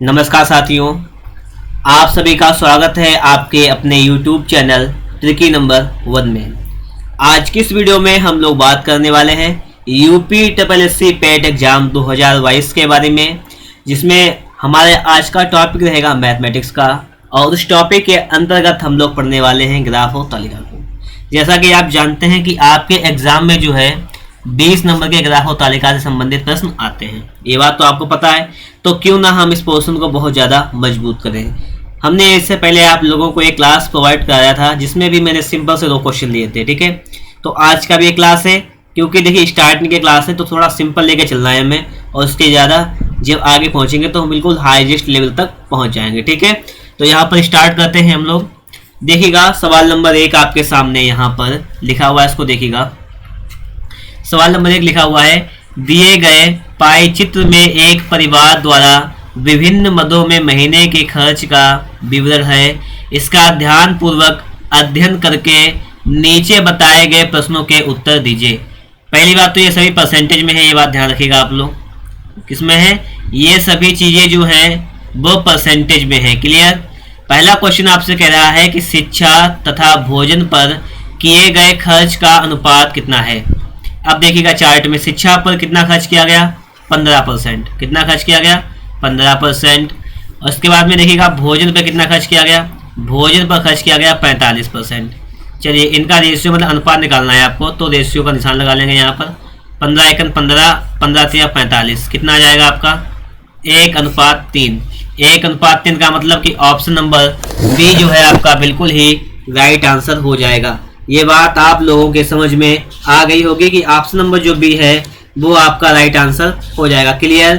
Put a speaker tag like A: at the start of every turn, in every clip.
A: नमस्कार साथियों, आप सभी का स्वागत है आपके अपने YouTube चैनल ट्रिकी नंबर 1 में। आज की इस वीडियो में हम लोग बात करने वाले हैं UP triple S C PET exam 2022 के बारे में, जिसमें हमारे आज का टॉपिक रहेगा मैथमेटिक्स का, और उस टॉपिक के अंतर्गत हम लोग पढ़ने वाले हैं ग्राफ और तालिका को। जैसा कि आप जानते हैं कि आपके एग्जाम में जो है 20 नंबर के ग्राफ और तालिका से संबंधित प्रश्न आते हैं, ये बात तो आपको पता है। तो क्यों ना हम इस पोर्शन को बहुत ज़्यादा मजबूत करें। हमने इससे पहले आप लोगों को एक क्लास प्रोवाइड कराया था जिसमें भी मैंने सिंपल से 2 क्वेश्चन लिए थे, ठीक है। तो आज का भी एक क्लास है, क्योंकि देखिए स्टार्टिंग के क्लास है तो थोड़ा सिंपल लेके चलना है हमें, और उसके ज़्यादा जब आगे पहुँचेंगे तो हम बिल्कुल हाईएस्ट लेवल तक पहुँच जाएंगे, ठीक है। तो यहाँ पर स्टार्ट करते हैं हम लोग। देखिएगा सवाल नंबर 1 आपके सामने यहाँ पर लिखा हुआ है, इसको देखिएगा। सवाल नंबर 1 लिखा हुआ है, दिए गए पाई चित्र में एक परिवार द्वारा विभिन्न मदों में महीने के खर्च का विवरण है। इसका ध्यान पूर्वक अध्ययन करके नीचे बताए गए प्रश्नों के उत्तर दीजिए। पहली बात तो ये सभी परसेंटेज में है, ये बात ध्यान रखिएगा आप लोग। किसमें है? ये सभी चीज़ें जो हैं वो परसेंटेज में है। क्लियर? पहला क्वेश्चन आपसे कह रहा है कि शिक्षा तथा भोजन पर किए गए खर्च का अनुपात कितना है। अब देखिएगा चार्ट में शिक्षा पर कितना खर्च किया गया, 15%। कितना खर्च किया गया? 15%। और उसके बाद में देखिएगा भोजन पर कितना खर्च किया गया, भोजन पर खर्च किया गया 45%। चलिए इनका रेशियो मतलब अनुपात निकालना है आपको, तो रेशियो का निशान लगा लेंगे यहाँ पर। 15 एकन 15, 15 3 45, कितना आ जाएगा आपका? 1:3। 1:3 का मतलब कि ऑप्शन नंबर बी जो है आपका बिल्कुल ही राइट आंसर हो जाएगा। ये बात आप लोगों के समझ में आ गई होगी कि ऑप्शन नंबर जो बी है वो आपका राइट आंसर हो जाएगा। क्लियर?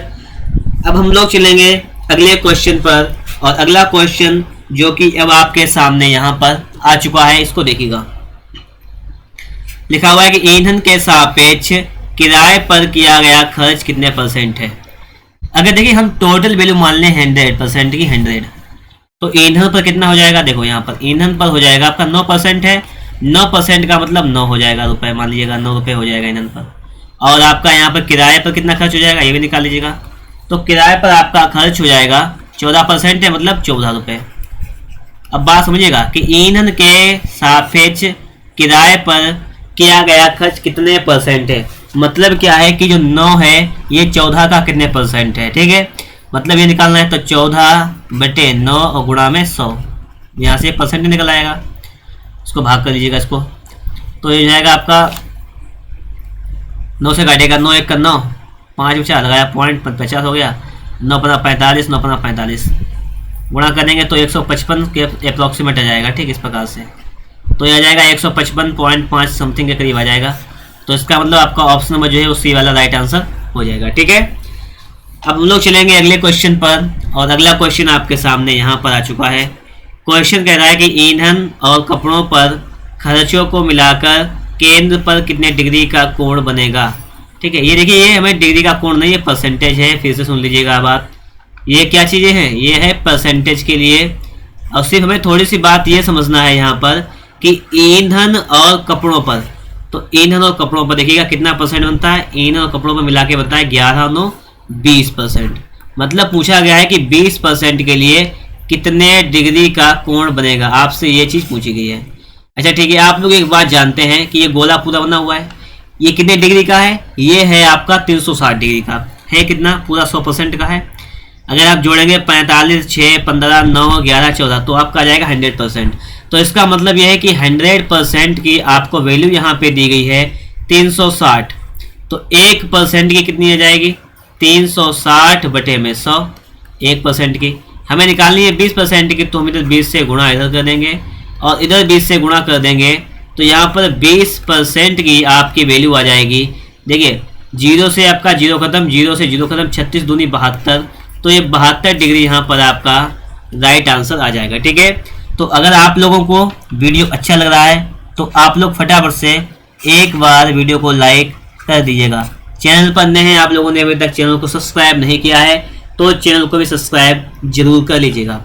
A: अब हम लोग चलेंगे अगले क्वेश्चन पर, और अगला क्वेश्चन जो कि अब आपके सामने यहाँ पर आ चुका है, इसको देखिएगा। लिखा हुआ है कि ईंधन के सापेक्ष किराए पर किया गया खर्च कितने % है। अगर देखिए हम टोटल वैल्यू मान लें 100% की 100, तो ईंधन पर कितना हो जाएगा? देखो यहाँ पर ईंधन पर हो जाएगा आपका 9% है। 9% का मतलब 9 हो जाएगा रुपए, मान लीजिएगा 9 रुपये हो जाएगा ईंधन पर। और आपका यहाँ पर किराए पर कितना खर्च हो जाएगा, ये भी निकाल लीजिएगा। तो किराए पर आपका खर्च हो जाएगा 14% है, मतलब 14 रुपये। अब बात समझिएगा कि ईंधन के सापेक्ष किराए पर किया गया खर्च कितने % है। मतलब क्या है कि जो 9 है ये 14 का कितने % है, ठीक है। मतलब ये निकालना है तो 14/9 और गुणा में 100, यहाँ से % निकल आएगा। इसको भाग कर लीजिएगा इसको, तो ये जाएगा आपका 9 से काटेगा, 9 1 का 9, 5 बचा लगाया पॉइंट 50 हो गया, 9 15 45, 9 15 45 गुणा करेंगे तो 155 के अप्रॉक्सीमेट आ जाएगा, ठीक इस प्रकार से। तो यह आ जाएगा 155.5 समथिंग के करीब आ जाएगा। तो इसका मतलब आपका ऑप्शन नंबर जो है उसी वाला राइट आंसर हो जाएगा, ठीक है। अब हम लोग चलेंगे अगले क्वेश्चन पर, और अगला क्वेश्चन आपके सामने यहाँ पर आ चुका है। क्वेश्चन कह रहा है कि ईंधन और कपड़ों पर खर्चों को मिलाकर केंद्र पर कितने डिग्री का कोण बनेगा, ठीक है। ये देखिए ये हमें डिग्री का कोण नहीं, ये परसेंटेज है। फिर से सुन लीजिएगा बात, ये क्या चीज़ें हैं, ये है परसेंटेज के लिए। और सिर्फ हमें थोड़ी सी बात ये समझना है यहाँ पर कि ईंधन और कपड़ों पर, तो ईंधन और कपड़ों पर देखिएगा कितना % बनता है। ईंधन और कपड़ों पर मिला के बनता है 11 और 9 20%। मतलब पूछा गया है कि 20% के लिए कितने डिग्री का कोण बनेगा, आपसे ये चीज़ पूछी गई है। अच्छा ठीक है, आप लोग एक बात जानते हैं कि ये गोला पूरा बना हुआ है, ये कितने डिग्री का है? ये है आपका 360 डिग्री का है। कितना? पूरा 100% का है। अगर आप जोड़ेंगे 45, 6, 15, 9, 11, 14 तो आपका आ जाएगा 100%। तो इसका मतलब यह है कि 100% की आपको वैल्यू यहाँ पे दी गई है 360। तो 1% की कितनी आ जाएगी? 360/100। 1% की हमें निकालनी है 20% की, तो हम इधर 20 से गुणा इधर कर देंगे और इधर 20 से गुणा कर देंगे, तो यहाँ पर 20% की आपकी वैल्यू आ जाएगी। देखिए 0 से आपका 0 खत्म, 0 से 0 खत्म, 36 दूनी 72, तो ये 72 डिग्री यहाँ पर आपका राइट आंसर आ जाएगा, ठीक है। तो अगर आप लोगों को वीडियो अच्छा लग रहा है तो आप लोग फटाफट से एक बार वीडियो को लाइक कर दीजिएगा। चैनल पर नए हैं, आप लोगों ने अभी तक चैनल को सब्सक्राइब नहीं किया है तो चैनल को भी सब्सक्राइब जरूर कर लीजिएगा।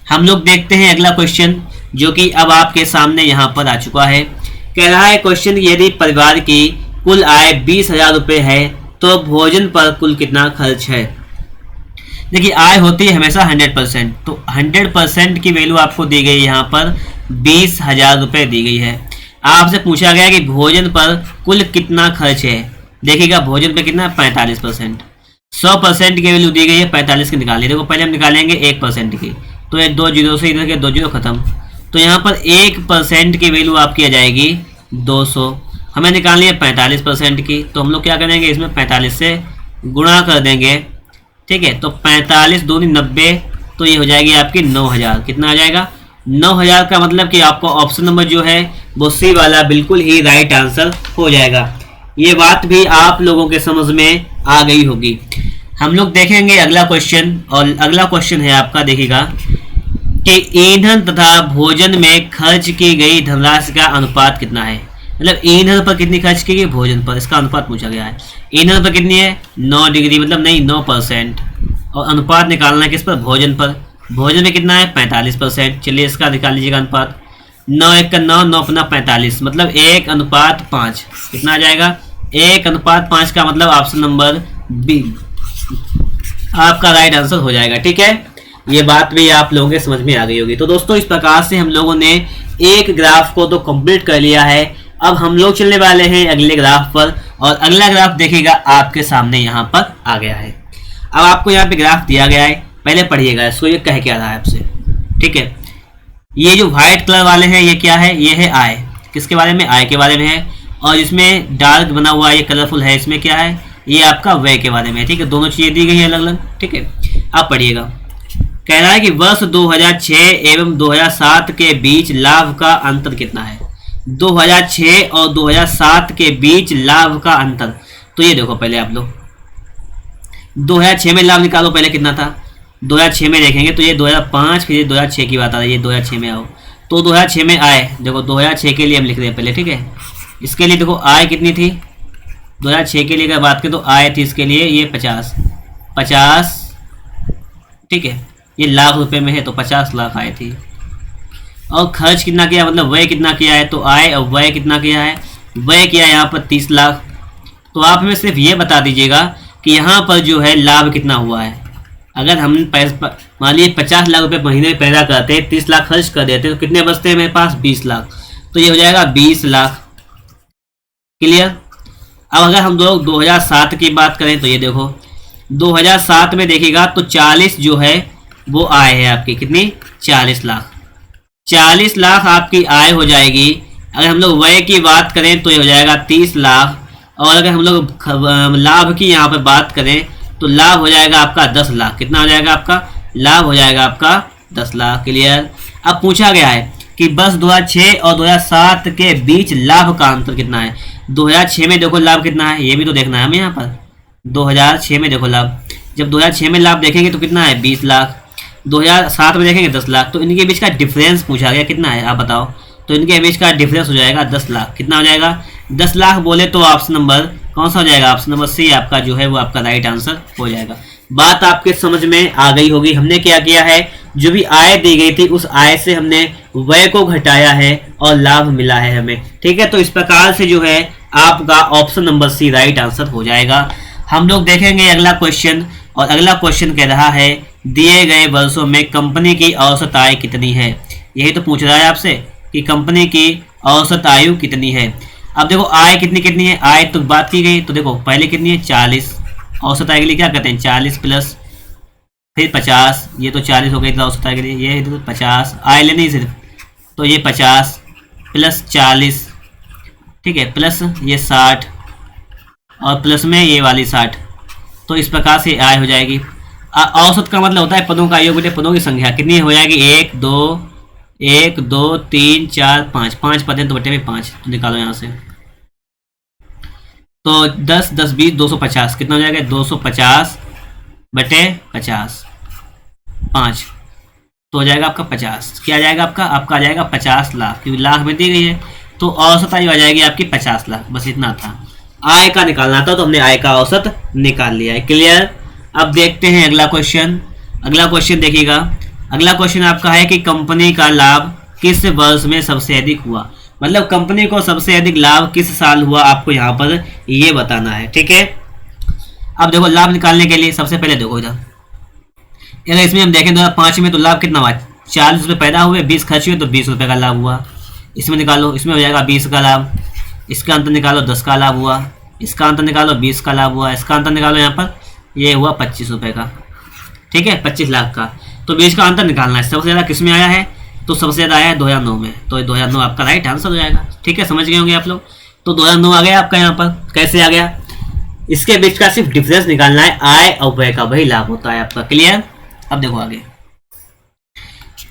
A: हम लोग देखते हैं अगला क्वेश्चन जो कि अब आपके सामने यहाँ पर आ चुका है। कह रहा है क्वेश्चन, यदि परिवार की कुल आय 20,000 रुपये है तो भोजन पर कुल कितना खर्च है। देखिए आय होती है हमेशा 100%, तो 100% की वैल्यू आपको दी गई है यहाँ पर 20,000 रुपये दी गई है। आपसे पूछा गया कि भोजन पर कुल कितना खर्च है। देखिएगा भोजन पे कितना 45%, 100% की वैल्यू दी गई है 45 की निकालिए। देखो पहले हम निकालेंगे 1% की, तो ये 2 जीरो से इधर के 2 जीरो खत्म, तो यहाँ पर 1% की वैल्यू आपकी आ जाएगी 200। हमें निकालनी है 45% की, तो हम लोग क्या करेंगे इसमें 45 से गुणा कर देंगे, ठीक है। तो 45 दूनी 90, तो ये हो जाएगी आपकी 9,000। कितना आ जाएगा 9,000 का मतलब कि आपको ऑप्शन नंबर जो है वो सी वाला बिल्कुल ही राइट आंसर हो जाएगा। ये बात भी आप लोगों के समझ में आ गई होगी। हम लोग देखेंगे अगला क्वेश्चन, और अगला क्वेश्चन है आपका, देखिएगा कि ईंधन तथा भोजन में खर्च की गई धनराशि का अनुपात कितना है। मतलब ईंधन पर कितनी खर्च की गई, भोजन पर, इसका अनुपात पूछा गया है। ईंधन पर कितनी है 9 डिग्री, मतलब नहीं 9%, और अनुपात निकालना है किस पर, भोजन पर। भोजन में कितना है 45%। चलिए इसका निकाल लीजिएगा अनुपात, 9 1 का 9, 9 अपना 45, मतलब 1:5। कितना आ जाएगा 1:5 का मतलब ऑप्शन नंबर बी आपका राइट आंसर हो जाएगा, ठीक है। ये बात भी आप लोगों के समझ में आ गई होगी। तो दोस्तों इस प्रकार से हम लोगों ने एक ग्राफ को तो कंप्लीट कर लिया है। अब हम लोग चलने वाले हैं अगले ग्राफ पर, और अगला ग्राफ देखिएगा आपके सामने यहाँ पर आ गया है। अब आपको यहाँ पे ग्राफ दिया गया है, पहले पढ़िएगा इसको, ये कह क्या रहा है आपसे, ठीक है। ये जो व्हाइट कलर वाले हैं ये क्या है, ये है आय। किसके बारे में, आय के बारे में है। और इसमें डार्क बना हुआ ये कलरफुल है, इसमें क्या है, ये आपका व्यय के बारे में है, ठीक है। दोनों चीजें दी गई हैं अलग अलग, ठीक है। अब पढ़िएगा, कह रहा है कि वर्ष 2006 एवं 2007 के बीच लाभ का अंतर कितना है। 2006 और 2007 के बीच लाभ का अंतर, तो ये देखो पहले आप लोग 2006 में लाभ निकालो, पहले कितना था 2006 में देखेंगे, तो ये 2005, फिर 2006 की बात आ रही है, 2006 में आओ, तो 2006 में आए, देखो 2006 के लिए हम लिख रहे हैं पहले, ठीक है। इसके लिए देखो आय कितनी थी 2006 के लिए अगर बात करें तो आय थी इसके लिए ये 50, ठीक है। ये लाख रुपए में है तो 50 लाख आय थी। और खर्च कितना किया, मतलब व्यय कितना किया है, तो आय और व्यय कितना किया है, व्यय किया है यहाँ पर 30 लाख। तो आप हमें सिर्फ ये बता दीजिएगा कि यहाँ पर जो है लाभ कितना हुआ है। अगर हम मान लीजिए 50 लाख रुपए महीने में पैदा करते हैं, 30 लाख खर्च कर देते हैं, तो कितने बचते हैं मेरे पास 20 लाख, तो ये हो जाएगा 20 लाख। क्लियर। अब अगर हम लोग 2007 की बात करें तो ये देखो 2007 में देखिएगा तो 40 जो है वो आय है आपकी, कितनी 40 लाख। 40 लाख आपकी आय हो जाएगी। अगर हम लोग व्यय की बात करें तो ये हो जाएगा 30 लाख। और अगर हम लोग लाभ की यहाँ पर बात करें तो लाभ हो जाएगा आपका 10 लाख। कितना हो जाएगा आपका लाभ, हो जाएगा आपका 10 लाख। क्लियर। अब पूछा गया है कि बस 2006 और 2007 के बीच लाभ का अंतर कितना है। 2006 में देखो लाभ कितना है, ये भी तो देखना है हमें यहाँ पर। 2006 में देखो लाभ, जब 2006 में लाभ देखेंगे तो कितना है 20 लाख, 2007 में देखेंगे 10 लाख। तो इनके बीच का डिफरेंस पूछा गया कितना है, आप बताओ। तो इनके बीच का डिफरेंस हो जाएगा 10 लाख। कितना हो जाएगा 10 लाख बोले तो ऑप्शन नंबर कौन सा हो जाएगा, ऑप्शन नंबर सी आपका जो है वो आपका राइट आंसर हो जाएगा। बात आपके समझ में आ गई होगी। हमने क्या किया है, जो भी आय दी गई थी उस आय से हमने व्यय को घटाया है और लाभ मिला है हमें, ठीक है। तो इस प्रकार से जो है आपका option number C right answer हो जाएगा। हम लोग देखेंगे अगला क्वेश्चन, और अगला क्वेश्चन कह रहा है दिए गए वर्षों में कंपनी की औसत आय कितनी है। यही तो पूछ रहा है आपसे कि कंपनी की औसत आयु कितनी है। अब देखो आय कितनी कितनी है, आय तो बात की गई, तो देखो पहले कितनी है 40। औसत आय के लिए क्या कहते हैं 40 प्लस फिर 50, ये तो 40 हो गई थी औसत आय के लिए, ये तो 50 आय लेनी सिर्फ, तो ये 50 प्लस 40, ठीक है, प्लस ये 60 और प्लस में ये वाली 60। तो इस प्रकार से आय हो जाएगी। औसत का मतलब होता है पदों का योग बटे पदों की संख्या। कितनी हो जाएगी 1 2 3 4 5, 5 पद हैं तो बटे में 5, तो निकालो यहाँ से। तो 10 10 20 250, कितना हो जाएगा 250 बटे 50 5, तो हो जाएगा आपका 50। क्या आ जाएगा आपका आ जाएगा 50 लाख, क्योंकि लाख में दी गई है। तो औसत आयु आ जाएगी आपकी 50 लाख। बस इतना था, आय का निकालना था, तो हमने आय का औसत निकाल लिया है। क्लियर। अब देखते हैं अगला क्वेश्चन। अगला क्वेश्चन देखिएगा, अगला क्वेश्चन आपका है कि कंपनी का लाभ किस वर्ष में सबसे अधिक हुआ। मतलब कंपनी को सबसे अधिक लाभ किस साल हुआ, आपको यहाँ पर ये बताना है, ठीक है। अब देखो लाभ निकालने के लिए सबसे पहले देखो इधर अगर इसमें हम देखें 2005 में तो लाभ कितना हुआ, 40 रुपये पैदा हुए, 20 खर्च हुए तो 20 रुपये का लाभ हुआ। इसमें निकालो, इसमें हो जाएगा 20 का लाभ, इसका अंतर निकालो 10 का लाभ हुआ, इसका अंतर निकालो 20 का लाभ हुआ, इसका अंतर निकालो यहाँ पर ये हुआ 25 रुपये का, ठीक है, 25 लाख का। तो 20 का अंतर निकालना है। सबसे ज़्यादा किस में आया है, तो सबसे ज़्यादा आया है 2009 में, तो 2009 आपका राइट आंसर हो जाएगा। ठीक है, समझ गए होंगे आप लोग। तो 2009 आ गया आपका यहाँ पर। कैसे आ गया, इसके बीच का सिर्फ डिफरेंस निकालना है, आय और व्यय का, वही लाभ होता है आपका। क्लियर। अब देखो आगे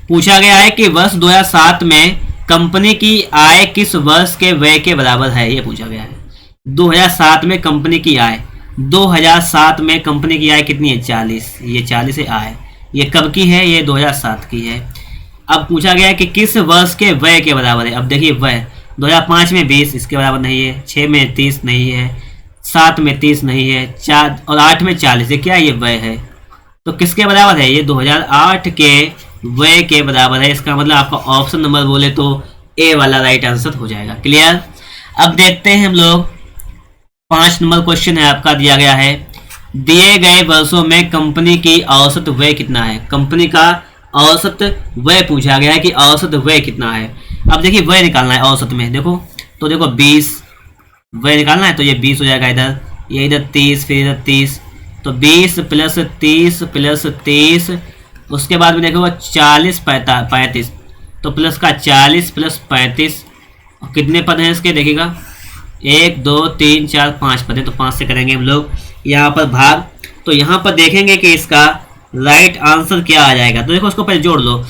A: पूछा गया है कि वर्ष 2007 में कंपनी की आय किस वर्ष के व्यय के बराबर है, ये पूछा गया है। 2007 में कंपनी की आय, 2007 में कंपनी की आय कितनी है, 40, ये 40 है आय, ये कब की है, ये 2007 की है। अब पूछा गया है कि किस वर्ष के व्यय के बराबर है। अब देखिए व्यय 2005 में 20 इसके बराबर नहीं है, 6 में 30 नहीं है, 7 में 30 नहीं है, 4 और 8 में 40 है, क्या ये व्यय है, तो किसके बराबर है, ये 2008 के व्यय के बराबर है। इसका मतलब आपका ऑप्शन नंबर बोले तो ए वाला राइट आंसर हो जाएगा। क्लियर। अब देखते हैं हम लोग 5 नंबर क्वेश्चन है आपका, दिया गया है दिए गए वर्षों में कंपनी की औसत व्यय कितना है। कंपनी का औसत व्यय पूछा गया है कि औसत व्यय कितना है। अब देखिए व्यय निकालना है औसत में, देखो तो देखो 20 व्यय निकालना है, तो ये 20 हो जाएगा इधर, ये इधर 30, फिर इधर 30, तो 20 प्लस 30 प्लस 30, उसके बाद में देखो 40 35, तो प्लस का 40 प्लस 35, कितने पद हैं इसके देखिएगा, 1 2 3 4 5 पद है, तो 5 से करेंगे हम लोग यहाँ पर भाग। तो यहाँ पर देखेंगे कि इसका राइट आंसर क्या आ जाएगा। तो देखो इसको पहले जोड़ लो,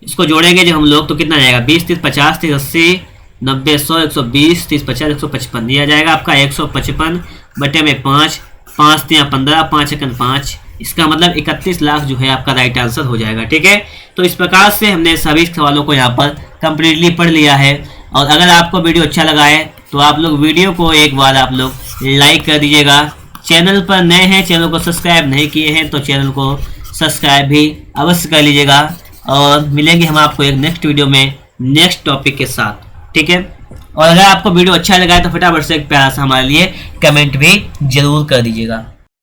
A: इसको जोड़ेंगे जब हम लोग तो कितना आ जाएगा, 20 30 50 30 80 90 100 120 30 50 155, दिया जाएगा आपका 155 बटे में 5, 5 3 15, 5 1 5, इसका मतलब 31 लाख जो है आपका राइट आंसर हो जाएगा। ठीक है, तो इस प्रकार से हमने सभी सवालों को यहाँ पर कंप्लीटली पढ़ लिया है। और अगर आपको वीडियो अच्छा लगा है तो आप लोग वीडियो को एक बार आप लोग लाइक कर दीजिएगा। चैनल पर नए हैं, चैनल को सब्सक्राइब नहीं किए हैं तो चैनल को सब्सक्राइब भी अवश्य कर लीजिएगा। और मिलेंगे हम आपको एक नेक्स्ट वीडियो में नेक्स्ट टॉपिक के साथ। ठीक है, और अगर आपको वीडियो अच्छा लगा है तो फटाफट से एक प्यारा सा हमारे लिए कमेंट भी जरूर कर दीजिएगा।